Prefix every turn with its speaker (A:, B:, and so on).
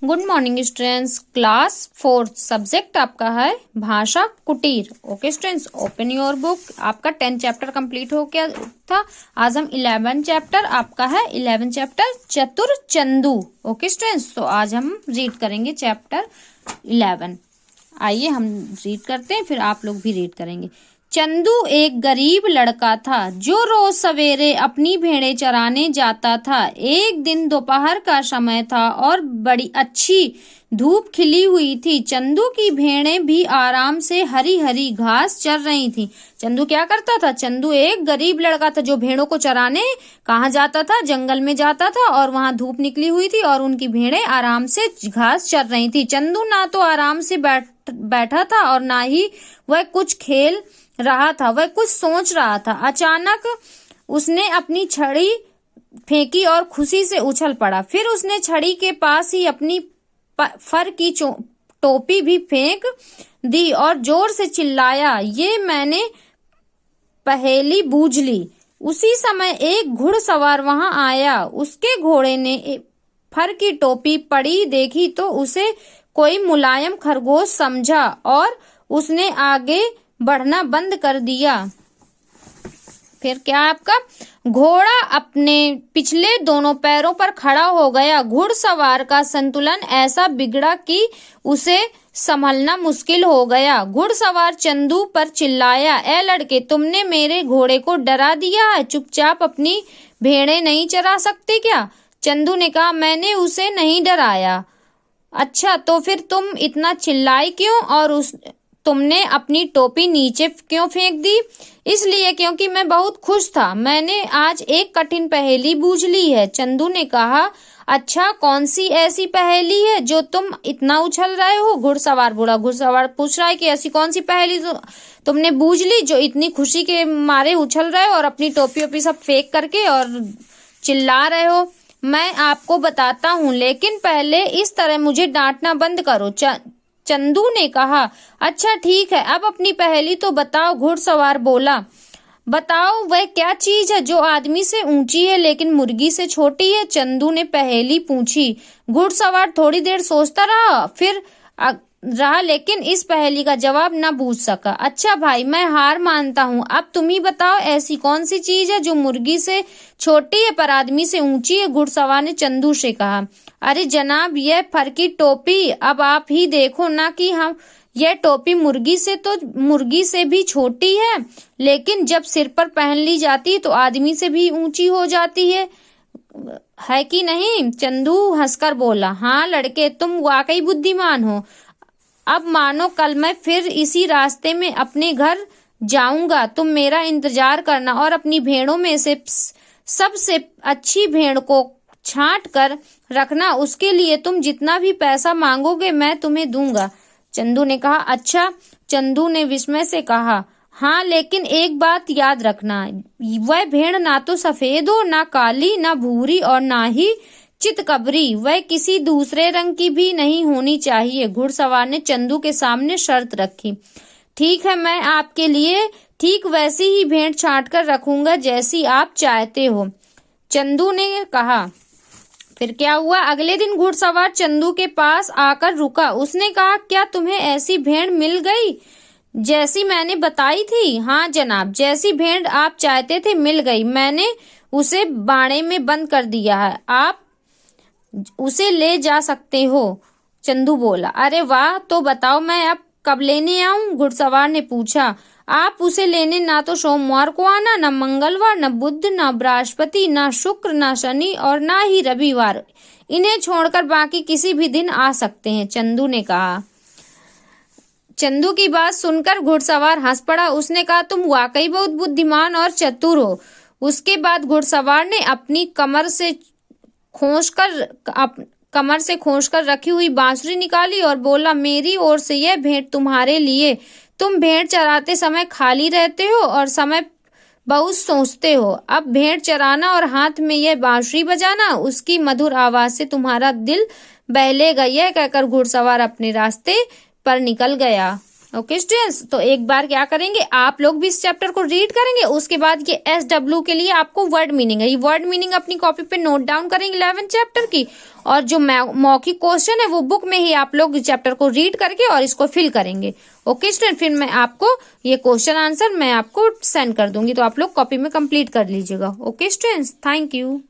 A: Good morning students. Class 4 subject आपका है भाषा कुटीर। Okay students, open your book. आपका 10 चैप्टर कंप्लीट हो गया था। आज हम 11 चैप्टर आपका है 11 चैप्टर चतुर चंदू। ओके स्टूडेंट्स, तो आज हम रीड करेंगे चैप्टर 11। आइए हम रीड करते हैं, फिर आप लोग भी रीड करेंगे। चंदू एक गरीब लड़का था जो रोज सवेरे अपनी भेड़ें चराने जाता था। एक दिन दोपहर का समय था और बड़ी अच्छी धूप खिली हुई थी। चंदू की भेड़ें भी आराम से हरी हरी घास चर रही थी। चंदू क्या करता था? चंदू एक गरीब लड़का था जो भेड़ों को चराने कहाँ जाता था? जंगल में जाता था, और वहां धूप निकली हुई थी और उनकी भेड़ें आराम से घास चर रही थी। चंदू ना तो आराम से बैठा था और ना ही वह कुछ खेल रहा था, वह कुछ सोच रहा था। अचानक उसने अपनी छड़ी फेंकी और खुशी से उछल पड़ा। फिर उसने छड़ी के पास ही अपनी फर की टोपी भी फेंक दी और जोर से चिल्लाया, ये मैंने पहेली बूझ ली। उसी समय एक घुड़सवार वहां आया। उसके घोड़े ने फर की टोपी पड़ी देखी तो उसे कोई मुलायम खरगोश समझा और उसने आगे बढ़ना बंद कर दिया। फिर क्या आपका घोड़ा अपने पिछले दोनों पैरों पर खड़ा हो गया। घुड़सवार का संतुलन ऐसा बिगड़ा कि उसे संभलना मुश्किल हो गया। घुड़सवार चंदू पर चिल्लाया, ए लड़के, तुमने मेरे घोड़े को डरा दिया है। चुपचाप अपनी भेड़ें नहीं चरा सकते क्या? चंदू ने कहा, मैंने उसे नहीं डराया। अच्छा, तो फिर तुम इतना चिल्लाई क्यों और तुमने अपनी टोपी नीचे क्यों फेंक दी? इसलिए क्योंकि मैं बहुत खुश था। मैंने आज एक कठिन पहेली बूझ ली है। चंदू ने कहा, अच्छा, कौन सी ऐसी पहेली है जो तुम इतना उछल रहे हो? घुड़सवार पूछ रहा है कि ऐसी कौन सी पहेली तुमने बूझ ली जो इतनी खुशी के मारे उछल रहे हो और अपनी टोपी ओपी सब फेंक करके और चिल्ला रहे हो? मैं आपको बताता हूँ, लेकिन पहले इस तरह मुझे डांटना बंद करो। चंदू ने कहा, अच्छा ठीक है, अब अपनी पहेली तो बताओ। घुड़सवार बोला, बताओ वह क्या चीज है जो आदमी से ऊंची है लेकिन मुर्गी से छोटी है? चंदू ने पहेली पूछी। घुड़सवार थोड़ी देर सोचता रहा लेकिन इस पहेली का जवाब न बूझ सका। अच्छा भाई, मैं हार मानता हूँ। अब तुम ही बताओ, ऐसी कौन सी चीज है जो मुर्गी से छोटी है पर आदमी से ऊंची है? घुड़सवार ने चंदू से कहा, अरे जनाब, यह फर की टोपी। अब आप ही देखो ना कि हम यह टोपी मुर्गी से भी छोटी है, लेकिन जब सिर पर पहन ली जाती है तो आदमी से भी ऊंची हो जाती है कि नहीं? चंदू हंसकर बोला, हाँ लड़के, तुम वाकई बुद्धिमान हो। अब मानो कल मैं फिर इसी रास्ते में अपने घर जाऊंगा। तुम मेरा इंतजार करना और अपनी भेड़ों में से सबसे अच्छी भेड़ को छांट कर रखना। उसके लिए तुम जितना भी पैसा मांगोगे मैं तुम्हें दूंगा। चंदू ने कहा, अच्छा। चंदू ने विस्मय से कहा, हाँ, लेकिन एक बात याद रखना, वह भेड़ ना तो सफेद हो, ना काली, ना भूरी और ना ही चितकबरी। वह किसी दूसरे रंग की भी नहीं होनी चाहिए। घुड़सवार ने चंदू के सामने शर्त रखी। ठीक है, मैं आपके लिए ठीक वैसी ही भेड़ छांट कर रखूंगा जैसी आप चाहते हो, चंदू ने कहा। फिर क्या हुआ? अगले दिन घुड़सवार चंदू के पास आकर रुका। उसने कहा, क्या तुम्हें ऐसी भेड़ मिल गई जैसी मैंने बताई थी? हाँ जनाब, जैसी भेड़ आप चाहते थे मिल गई। मैंने उसे बाड़े में बंद कर दिया है, आप उसे ले जा सकते हो, चंदू बोला। अरे वाह, तो बताओ मैं अब कब लेने आऊं? घुड़सवार ने पूछा। आप उसे लेने ना तो सोमवार को आना, न मंगलवार, न बुध, न बृहस्पति, न शुक्र, न शनि और न ही रविवार। इन्हें छोड़कर बाकी किसी भी दिन आ सकते हैं, चंदू ने कहा। चंदू की बात सुनकर घुड़सवार हंस पड़ा। उसने कहा, तुम वाकई बहुत बुद्धिमान और चतुर हो। उसके बाद घुड़सवार ने अपनी कमर से खोंचकर रखी हुई बांसुरी निकाली और बोला, मेरी ओर से यह भेंट तुम्हारे लिए। तुम भेड़ चराते समय खाली रहते हो और समय बहुत सोचते हो। अब भेड़ चराना और हाथ में यह बांसुरी बजाना, उसकी मधुर आवाज से तुम्हारा दिल बहलेगा। यह कहकर घुड़सवार अपने रास्ते पर निकल गया। ओके स्टूडेंट्स, तो एक बार क्या करेंगे, आप लोग भी इस चैप्टर को रीड करेंगे, उसके बाद ये SW के लिए आपको वर्ड मीनिंग है, ये वर्ड मीनिंग अपनी कॉपी पे नोट डाउन करेंगे 11 चैप्टर की, और जो मौखिक क्वेश्चन है वो बुक में ही आप लोग चैप्टर को रीड करके और इसको फिल करेंगे। ओके स्टूडेंट, फिर मैं आपको ये क्वेश्चन आंसर मैं आपको सेंड कर दूंगी, तो आप लोग कॉपी में कंप्लीट कर लीजिएगा। Okay students, thank you.